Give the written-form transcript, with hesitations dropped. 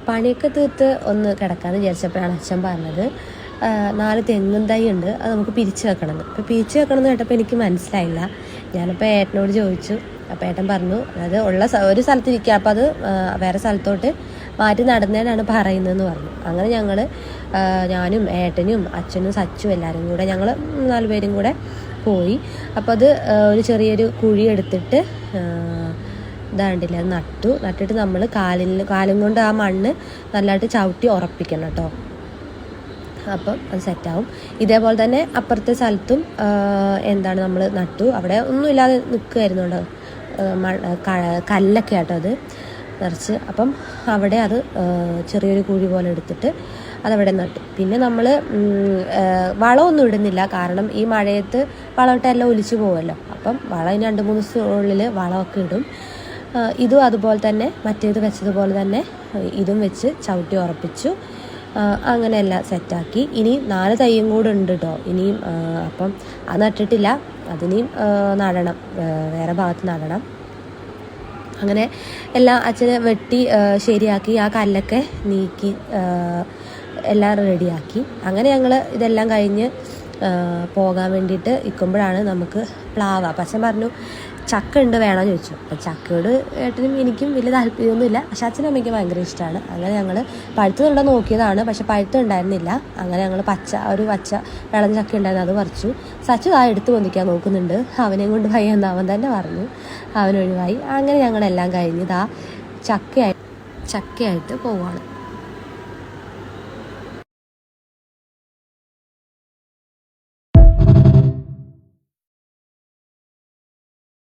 പണിയൊക്കെ തീർത്ത് ഒന്ന് കിടക്കാമെന്ന് വിചാരിച്ചപ്പോഴാണ് അച്ഛൻ പറഞ്ഞത് 4 തെങ്ങും തൈ ഉണ്ട്, അത് നമുക്ക് പിരിച്ച് വെക്കണമെന്ന്. അപ്പോൾ പിരിച്ച് വെക്കണമെന്ന് കേട്ടപ്പോൾ എനിക്ക് മനസ്സിലായില്ല. ഞാനപ്പോൾ ഏട്ടനോട് ചോദിച്ചു. അപ്പോൾ ഏട്ടൻ പറഞ്ഞു അത് ഒരു സ്ഥലത്തിരിക്കുക, അപ്പോൾ അത് വേറെ സ്ഥലത്തോട്ട് മാറ്റി നടന്നതിനാണ് പറയുന്നതെന്ന് പറഞ്ഞു. അങ്ങനെ ഞാനും ഏട്ടനും അച്ഛനും സച്ചും എല്ലാവരും കൂടെ ഞങ്ങൾ 4 പേരും കൂടെ പോയി. അപ്പോൾ അത് ഒരു ചെറിയൊരു കുഴി എടുത്തിട്ട് ഇതാണ്ടില്ല, അത് നട്ടിട്ട് നമ്മൾ കാലും കൊണ്ട് ആ മണ്ണ് നല്ലതായിട്ട് ചവിട്ടി ഉറപ്പിക്കണം കേട്ടോ. അപ്പം അത് സെറ്റാവും. ഇതേപോലെ തന്നെ അപ്പുറത്തെ സ്ഥലത്തും നമ്മൾ നട്ടു. അവിടെ ഒന്നുമില്ലാതെ നിൽക്കുമായിരുന്നു, കല്ലൊക്കെ ആട്ടോ അത് നിറച്ച്. അപ്പം അവിടെ അത് ചെറിയൊരു കുഴി പോലെ എടുത്തിട്ട് അതവിടെ നട്ടു. പിന്നെ നമ്മൾ വളമൊന്നും ഇടുന്നില്ല, കാരണം ഈ മഴയത്ത് വളമിട്ടെല്ലാം ഒലിച്ചു പോകുമല്ലോ. അപ്പം വളം 2-3 ദിവസത്തിനുള്ളിൽ വളമൊക്കെ ഇടും. ഇതും അതുപോലെ തന്നെ മറ്റേത് വെച്ചതുപോലെ തന്നെ ഇതും വെച്ച് ചവിട്ടി ഉറപ്പിച്ചു. അങ്ങനെ എല്ലാം സെറ്റാക്കി. ഇനി 4 തൈയും കൂടെ ഉണ്ട് കേട്ടോ ഇനിയും. അപ്പം അത് നട്ടിട്ടില്ല, അതിനെയും നടണം, വേറെ ഭാഗത്ത് നടണം. അങ്ങനെ എല്ലാം അച്ഛനെ വെട്ടി ശരിയാക്കി, ആ കല്ലൊക്കെ നീക്കി എല്ലാം റെഡിയാക്കി. അങ്ങനെ ഞങ്ങൾ ഇതെല്ലാം കഴിഞ്ഞ് പോകാൻ വേണ്ടിയിട്ട് നിൽക്കുമ്പോഴാണ് നമുക്ക് പ്ലാവ്. അപ്പം അച്ഛൻ പറഞ്ഞു ചക്ക ഉണ്ട് വേണമെന്ന് ചോദിച്ചു. അപ്പം ചക്കയോട് ഏട്ടനും എനിക്കും വലിയ താല്പര്യമൊന്നുമില്ല, പക്ഷെ അച്ഛനും അമ്മയ്ക്ക് ഭയങ്കര ഇഷ്ടമാണ്. അങ്ങനെ ഞങ്ങൾ പഴുത്തുണ്ടോ നോക്കിയതാണ്, പക്ഷെ പഴുത്തുണ്ടായിരുന്നില്ല. അങ്ങനെ ഞങ്ങൾ പച്ച വിളഞ്ഞ ചക്ക ഉണ്ടായിരുന്നു, അത് പറിച്ചു. സച്ചു എടുത്ത് പൊന്തിക്കാൻ നോക്കുന്നുണ്ട്, അവനെയും കൊണ്ട് വയ്യെന്ന് അവൻ തന്നെ പറഞ്ഞു, അവനൊഴിവായി. അങ്ങനെ ഞങ്ങളെല്ലാം കഴിഞ്ഞ് ചക്കയായിട്ട് പോവുകയാണ്.